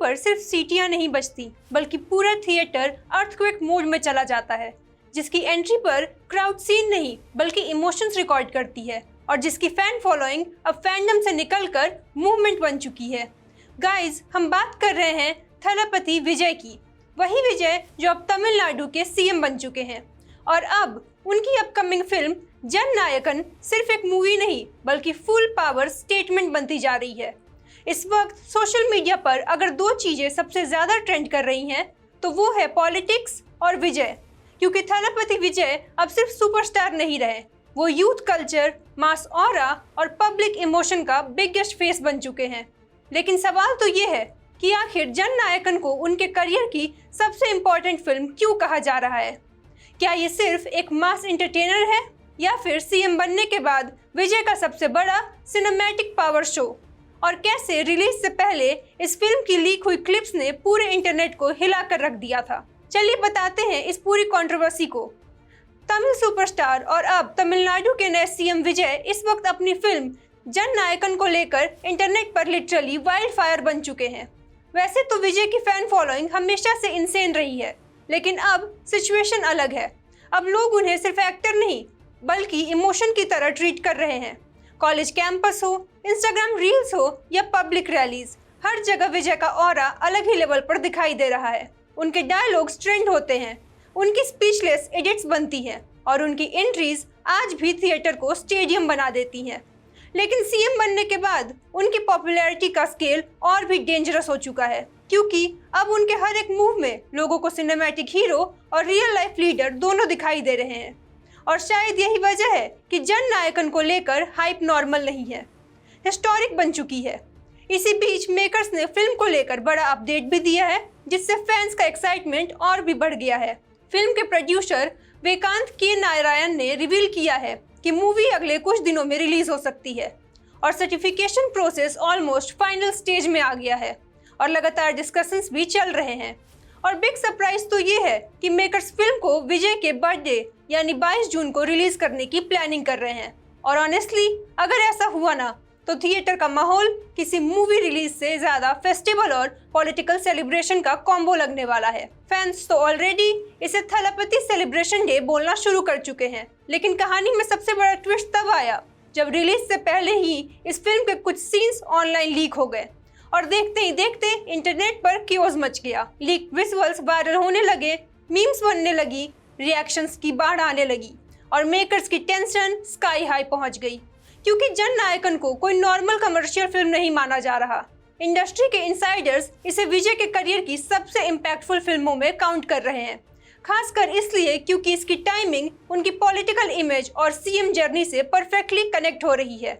पर सिर्फ सीटियां नहीं बजती, बल्कि पूरा थिएटर अर्थक्वेक मोड में चला जाता है, जिसकी एंट्री पर क्राउड सीन नहीं बल्कि इमोशंस रिकॉर्ड करती है और जिसकी फैन फॉलोइंग अब फैंडम से निकलकर मूवमेंट बन चुकी है। गाइज, हम बात कर रहे हैं थलपति विजय की, वही विजय जो अब तमिलनाडु के सीएम बन चुके हैं। और अब उनकी अपकमिंग फिल्म जननायकन सिर्फ एक मूवी नहीं बल्कि फुल पावर स्टेटमेंट बनती जा रही है। इस वक्त सोशल मीडिया पर अगर दो चीजें सबसे ज्यादा ट्रेंड कर रही हैं तो वो है पॉलिटिक्स और विजय, क्योंकि थलपति विजय अब सिर्फ सुपरस्टार नहीं रहे, वो यूथ कल्चर, मास ऑरा और पब्लिक इमोशन का बिगेस्ट फेस बन चुके हैं। लेकिन सवाल तो ये है कि आखिर जननायकन को उनके करियर की सबसे इम्पोर्टेंट फिल्म क्यों कहा जा रहा है? क्या ये सिर्फ एक मास एंटरटेनर है या फिर सीएम बनने के बाद विजय का सबसे बड़ा सिनेमैटिक पावर शो? और कैसे रिलीज से पहले इस फिल्म की लीक हुई क्लिप्स ने पूरे इंटरनेट को हिला कर रख दिया था? चलिए बताते हैं इस पूरी कंट्रोवर्सी को। तमिल सुपरस्टार और अब तमिलनाडु के नए सीएम विजय इस वक्त अपनी फिल्म जननायकन को लेकर इंटरनेट पर लिटरली वाइल्ड फायर बन चुके हैं। वैसे तो विजय की फैन फॉलोइंग हमेशा से इंसेन रही है, लेकिन अब सिचुएशन अलग है। अब लोग उन्हें सिर्फ एक्टर नहीं बल्कि इमोशन की तरह ट्रीट कर रहे हैं। कॉलेज कैंपस हो, इंस्टाग्राम रील्स हो या पब्लिक रैलीज, हर जगह विजय का ऑरा अलग ही लेवल पर दिखाई दे रहा है। उनके डायलॉग्स ट्रेंड होते हैं, उनकी स्पीचलेस एडिट्स बनती हैं और उनकी एंट्रीज आज भी थिएटर को स्टेडियम बना देती हैं। लेकिन सीएम बनने के बाद उनकी पॉपुलैरिटी का स्केल और भी डेंजरस हो चुका है, क्योंकि अब उनके हर एक मूव में लोगों को सिनेमैटिक हीरो और रियल लाइफ लीडर दोनों दिखाई दे रहे हैं। और शायद यही वजह है कि जननायकन को लेकर हाइप नॉर्मल नहीं है, हिस्टोरिक बन चुकी है। इसी बीच मेकर्स ने फिल्म को लेकर बड़ा अपडेट भी दिया है, जिससे फैंस का एक्साइटमेंट और भी बढ़ गया है। फिल्म के प्रोड्यूसर वेकांत के नारायण ने रिवील किया है कि मूवी अगले कुछ दिनों में रिलीज हो सकती है और certification process almost final stage में आ गया है और लगातार डिस्कशंस भी चल रहे हैं। और बिग सरप्राइज तो ये है कि मेकर्स फिल्म को विजय के बर्थडे यानी 22 जून को रिलीज करने की प्लानिंग कर रहे हैं। और ऑनेस्टली अगर ऐसा हुआ ना तो थिएटर का माहौल किसी मूवी रिलीज से ज्यादा फेस्टिवल और पॉलिटिकल सेलिब्रेशन का कॉम्बो लगने वाला है। फैंस तो ऑलरेडी इसे थलपति सेलिब्रेशन डे बोलना शुरू कर चुके हैं, लेकिन कहानी में सबसे बड़ा ट्विस्ट तब आया जब रिलीज से पहले ही इस फिल्म के कुछ सीन्स ऑनलाइन लीक हो गए और देखते ही देखते इंटरनेट पर क्योस मच गया। लीक विजुअल्स वायरल होने लगे, मीम्स बनने लगी, रिएक्शंस की बाढ़ आने लगी और मेकर्स की टेंशन स्काई हाई पहुंच गई, क्योंकि जननायकन को कोई नॉर्मल कमर्शियल फिल्म नहीं माना जा रहा। इंडस्ट्री के इनसाइडर्स इसे विजय के करियर की सबसे इम्पैक्टफुल फिल्मों में काउंट कर रहे हैं, खासकर इसलिए क्योंकि इसकी टाइमिंग उनकी पॉलिटिकल इमेज और सीएम जर्नी से परफेक्टली कनेक्ट हो रही है।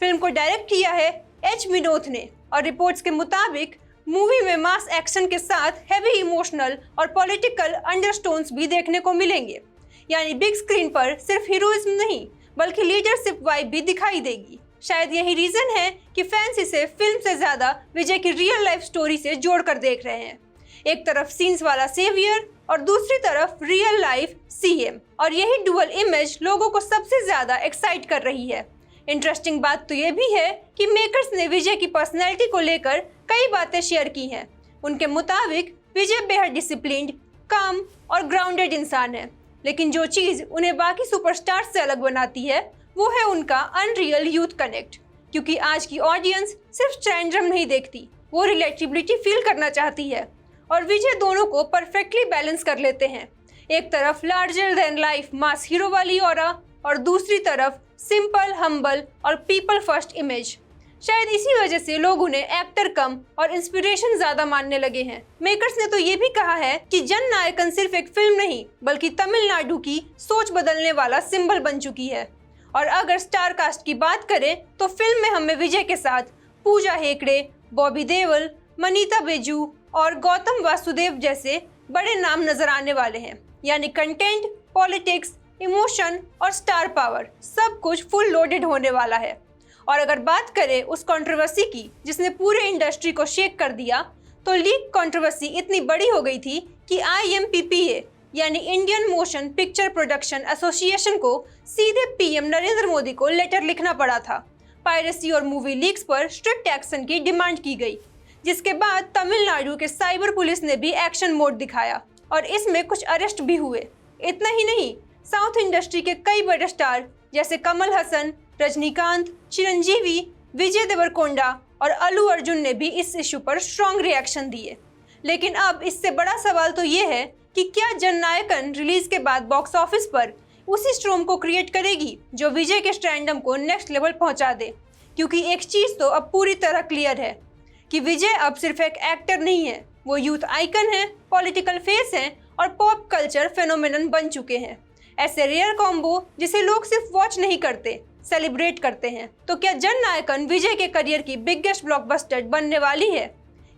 फिल्म को डायरेक्ट किया है एच विनोद ने और रिपोर्ट्स के मुताबिक मूवी में मास एक्शन के साथ हैवी इमोशनल और पॉलिटिकल अंडरटोन्स भी देखने को मिलेंगे, यानी बिग स्क्रीन पर सिर्फ हीरोइज्म नहीं बल्कि लीडरशिप वाइब भी दिखाई देगी। शायद यही रीजन है कि फैंस इसे फिल्म से ज्यादा विजय की रियल लाइफ स्टोरी से जोड़कर देख रहे हैं। एक तरफ सीन्स वाला सेवियर और दूसरी तरफ रियल लाइफ सीएम, और यही डुअल इमेज लोगों को सबसे ज्यादा एक्साइट कर रही है। इंटरेस्टिंग बात तो ये भी है कि मेकर्स ने विजय की पर्सनैलिटी को लेकर कई बातें शेयर की हैं। उनके मुताबिक विजय बेहद डिसिप्लिन्ड, काम और ग्राउंडेड इंसान है, लेकिन जो चीज़ उन्हें बाकी सुपरस्टार से अलग बनाती है वो है उनका अनरियल यूथ कनेक्ट, क्योंकि आज की ऑडियंस सिर्फ ट्रेंड्रम नहीं देखती, वो रिलेटेबिलिटी फील करना चाहती है। और विजय दोनों को परफेक्टली बैलेंस कर लेते हैं, एक तरफ लार्जर देन लाइफ मास हीरो वाली ऑरा और दूसरी तरफ सिंपल, हम्बल और पीपल फर्स्ट इमेज। शायद इसी वजह से लोग उन्हें एक्टर कम और इंस्पिरेशन ज्यादा मानने लगे हैं। मेकर्स ने तो ये भी कहा है कि जननायकन सिर्फ एक फिल्म नहीं बल्कि तमिलनाडु की सोच बदलने वाला सिंबल बन चुकी है। और अगर स्टार कास्ट की बात करें तो फिल्म में हमें विजय के साथ पूजा हेगड़े, बॉबी देओल, मनीता बेजू और गौतम वासुदेव जैसे बड़े नाम नजर आने वाले हैं। यानी कंटेंट, पॉलिटिक्स, इमोशन और स्टार पावर सब कुछ फुल लोडेड होने वाला है। और अगर बात करें उस कंट्रोवर्सी की जिसने पूरे इंडस्ट्री को शेक कर दिया, तो लीक कंट्रोवर्सी इतनी बड़ी हो गई थी कि IMPPA यानी Indian motion picture production association को सीधे PM नरेंद्र मोदी को लेटर लिखना पड़ा था। पायरेसी और मूवी लीक्स पर स्ट्रिक्ट एक्शन की डिमांड की गई, जिसके बाद तमिलनाडु के साइबर पुलिस ने भी एक्शन मोड दिखाया और इसमें कुछ अरेस्ट भी हुए। इतना ही नहीं, साउथ इंडस्ट्री के कई बड़े स्टार जैसे कमल हसन, रजनीकांत, चिरंजीवी, विजय देवरकोंडा और अल्लू अर्जुन ने भी इस इशू पर स्ट्रॉन्ग रिएक्शन दिए। लेकिन अब इससे बड़ा सवाल तो ये है कि क्या जननायकन रिलीज के बाद बॉक्स ऑफिस पर उसी स्ट्रॉम को क्रिएट करेगी जो विजय के स्टैंडम को नेक्स्ट लेवल पहुंचा दे। क्योंकि एक चीज तो अब पूरी तरह क्लियर है कि विजय अब सिर्फ एक एक्टर नहीं है, वो यूथ आइकन है, पॉलिटिकल फेस है और पॉप कल्चर फेनोमेनन बन चुके हैं। ऐसे रेयर कॉम्बो जिसे लोग सिर्फ वॉच नहीं करते, सेलिब्रेट करते हैं। तो क्या जननायकन विजय के करियर की बिगेस्ट ब्लॉकबस्टर बनने वाली है?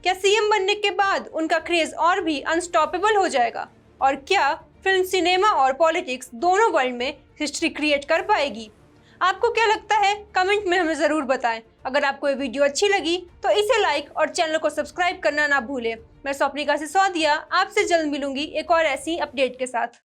क्या सीएम बनने के बाद उनका क्रेज और भी अनस्टॉपेबल हो जाएगा? और क्या फिल्म, सिनेमा और पॉलिटिक्स दोनों वर्ल्ड में हिस्ट्री क्रिएट कर पाएगी? आपको क्या लगता है? कमेंट में हमें ज़रूर बताएं। अगर आपको ये वीडियो अच्छी लगी तो इसे लाइक और चैनल को सब्सक्राइब करना ना भूलें। मैं स्वप्निका सिसोदिया आपसे जल्द मिलूंगी एक और ऐसी अपडेट के साथ।